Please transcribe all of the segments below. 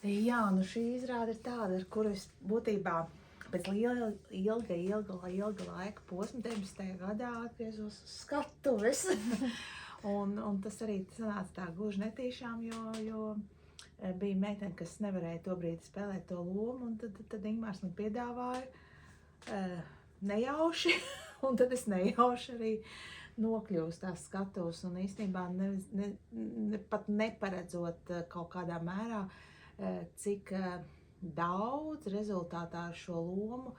Jā, nu šī izrāde ir tāda, ar kuru es būtībā pēc ilga laika posma 19. gadā atgriezos uz skatuves. un tas arī sanāca tā gluži netīšām, jo bija meitene, kas nevarēja to brīdi spēlēt to lomu, un tad Ingmārs man piedāvāja nejauši, un tad es nejauši arī nokļūst tās skatuves, un īstenībā pat neparedzot kaut kādā mērā, cik daudz rezultātā ar šo lomu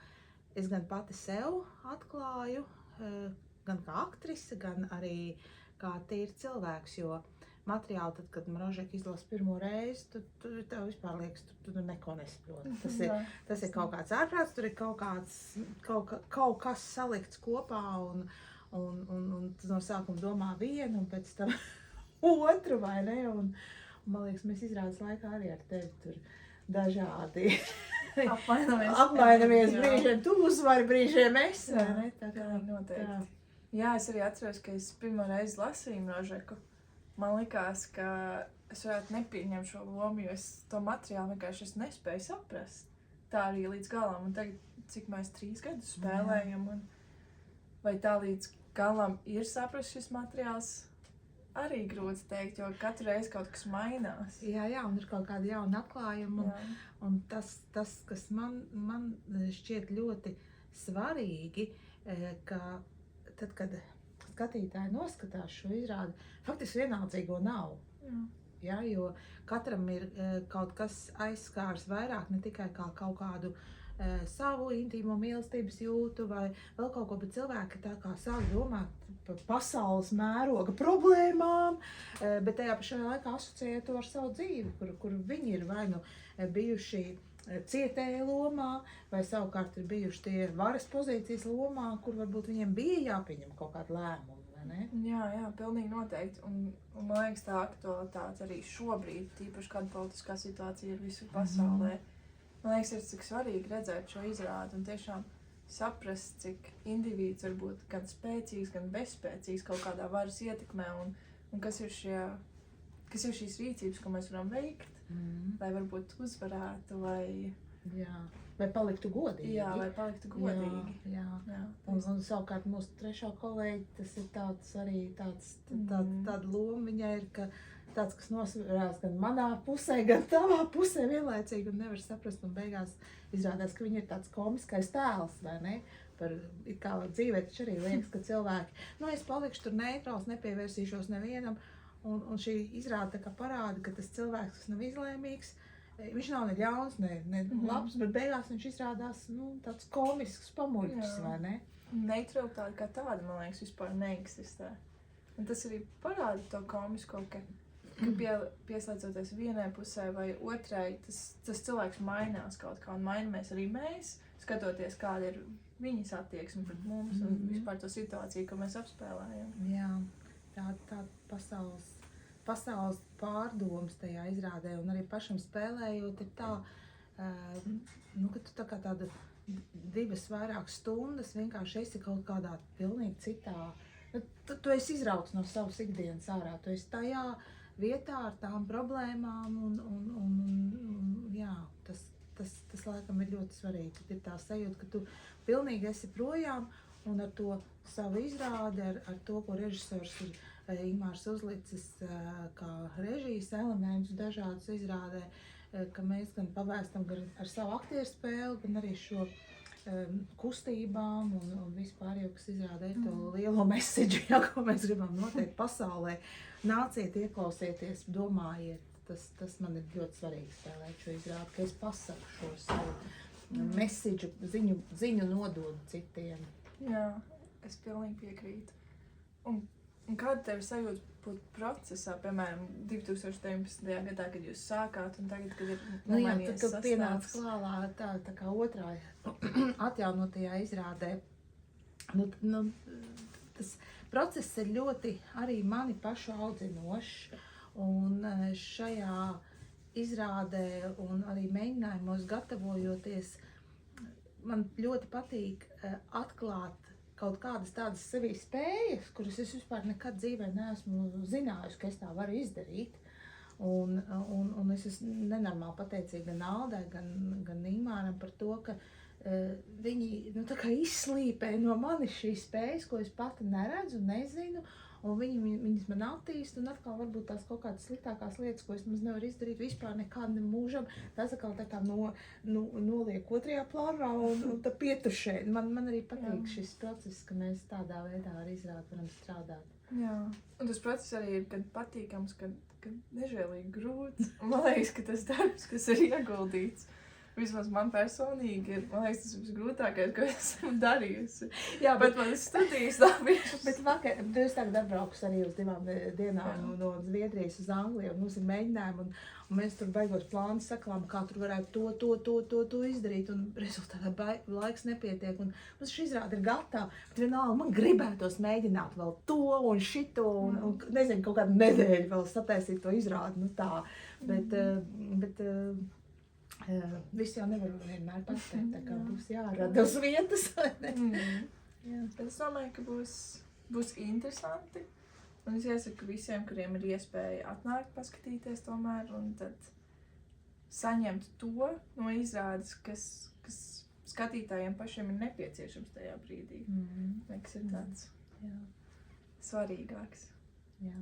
es gan pati sev atklāju, gan kā aktrise, gan arī kā tīri cilvēks, jo materiāli, tad, kad Mrožeka izlasa pirmo reizi, tur tev vispār liekas, tu neko nesaproti. Tas ir kaut kāds ārprāts, tur ir kaut kas salikts kopā, un no sākuma domā vienu, un pēc tam otru, vai ne? Un man liekas, mēs izrādes laikā arī ar tevi tur dažādi apmainamies brīžiem. Tu uzvari brīžiem es, vai ne? Jā, noteikti. Jā, es arī atceros, ka es pirmo reizi lasīju Mrožeku. Man likās, ka es varētu nepieņemt šo lomu, jo es to materiālu vienkārši nespēju saprast. Tā arī līdz galam. Un tagad, cik mēs 3 gadus spēlējam, un vai tā līdz galam ir saprast šis materiāls, arī grūti teikt, jo katru reizi kaut kas mainās. Jā, un ir kaut kāda jauna atklājuma, un tas, kas man šķiet ļoti svarīgi, ka tad, kad skatītāji noskatās šo izrādi, faktiski vienaldzīgo nav. Jā, jo katram ir kaut kas aizskārs vairāk, ne tikai kā kaut kādu savu intīmo mīlestības jūtu vai vēl kaut ko, bet cilvēki tā kā sāk domāt par pasaules mēroga problēmām, bet tajā pašā laikā asociē to ar savu dzīvi, kur viņi ir vai nu bijuši cietēja lomā, vai savukārt ir bijuši tie varas pozīcijas lomā, kur varbūt viņiem bija jāpieņem kaut kādu lēmumu, vai ne? Jā, pilnīgi noteikti. Un man liekas, tā aktualitāte arī šobrīd, tīpaši kāda politiskā situācija ir visur pasaulē. Man liekas, ir cik svarīgi redzēt šo izrādi un tiešām saprast, cik individs var būt gan spēcīgs, gan bezspēcīgs kaut kādā varas ietekmē un kas ir šīs rīcības, ko mēs varam veikt, lai varbūt uzvarētu vai paliktu godīgi. Jā, lai paliktu godīgi. Jā. Un savukārt mūsu trešā kolēģi, tas ir tāda loma viņai ir, ka tāds, kas nosvarās gan manā pusē, gan tavā pusē vienlaicīgi un nevar saprast, un beigās izrādās, ka viņa ir tāds komiskais tēls, vai ne? It kā dzīvē taču arī liekas, ka cilvēki, es palikšu tur neitrāls, nepievērsīšos nevienam, un šī izrāda tā kā parāda, ka tas cilvēks, kas nav izlēmīgs, viņš nav ne ļauns, ne labs, bet beigās viņš izrādās, tāds komisks pamuļķis, vai ne? Neutralitāte kā tāda, man liekas, vispār neeksistē. Un tas arī parāda to komisko, ka pieslēdzoties vienai pusē vai otrai, tas cilvēks mainās kaut kā, un mainamies arī mēs, skatoties, kāda ir viņas attieksme pret mums un vispār to situāciju, ko mēs apspēlējam. Jā, tā pasaules pārdomas tajā izrādē, un arī pašam spēlējot ir tā, ka tu tā kā tāda 2 vairāk stundas vienkārši esi kaut kādā pilnīgi citā. Tu esi izrauts no savas ikdienas ārā, tu esi tajā vietā ar tām problēmām, un jā, tas laikam ir ļoti svarīgi, kad ir tā sajūta, ka tu pilnīgi esi projām, un ar to savu izrādi, ar to, ko režisors ir Ingmārs uzlicis kā režijas elementus dažādus izrādē, ka mēs gan pavēstam gan ar savu aktieru spēli, gan arī šo kustībām un vispār jau, kas izrādē to lielo mesidžu, ko mēs gribam noteikt pasaulē. Nāciet, ieklausieties, domājiet. Tas man ir ļoti svarīgi spēlēt šo izrādi, ka es pasaku šo savu mesidžu, ziņu nododu citiem. Jā, es pilnīgi piekrītu. Un kāda tev sajūta būt procesā, piemēram, 2019. gadā, kad jūs sākāt, un tagad, kad ir nomainījies sastāvs? Tad pienāca klālā tā kā otrā atjaunotajā izrādē. Tas process ir ļoti arī mani pašu audzinošs, un šajā izrādē un arī mēģinājumos gatavojoties, man ļoti patīk atklāt kaut kādas tādas sevī spējas, kuras es vispār nekad dzīvē neesmu zinājusi, ka es tā varu izdarīt. Un es esmu nenormāli pateicīga gan Aldai, gan Nīmāram par to, ka viņi tā kā izslīpē no manis šīs spējas, ko es pati neredzu, nezinu, un viņas man attīst, un atkal varbūt tās kaut kādas sliktākās lietas, ko es maz nevaru izdarīt vispār nekād ne mūžam, tās atkal tā kā noliek otrajā plānā un tā pietušē. Man arī patīk šis process, ka mēs tādā veidā ar izrādi varam strādāt. Jā, un tas process arī ir gan patīkams, gan nežēlīgi grūts. Man liekas, ka tas darbs, kas ir ieguldīts, vismaz man personīgi ir, man liekas, tas visgrūtākais, ko esmu darījusi. Jā, Bet man studijas nav bijušas. Bet vakar, es tagad atbraukus arī uz 2 dienām no Zviedrijas uz Angliju, un mums ir mēģinājumi, un mēs tur beigos plānu saklām, kā tur varētu to izdarīt, un rezultātā laiks nepietiek, un mums šī izrāde ir gatava, bet vienalga man gribētos mēģināt vēl to un šito, un nezinu, kaut kādu nedēļu vēl sataisīt to izrādi, nu tā, bet viss jau nevar vienmēr pateikt, tā kā būs jārada uz vietas, vai ne? Jā. Bet es domāju, ka būs interesanti. Un es iesaku visiem, kuriem ir iespēja atnākt, paskatīties tomēr, un tad saņemt to no izrādes, kas skatītājiem pašiem ir nepieciešams tajā brīdī. Liekas, ir tāds svarīgāks. Jā.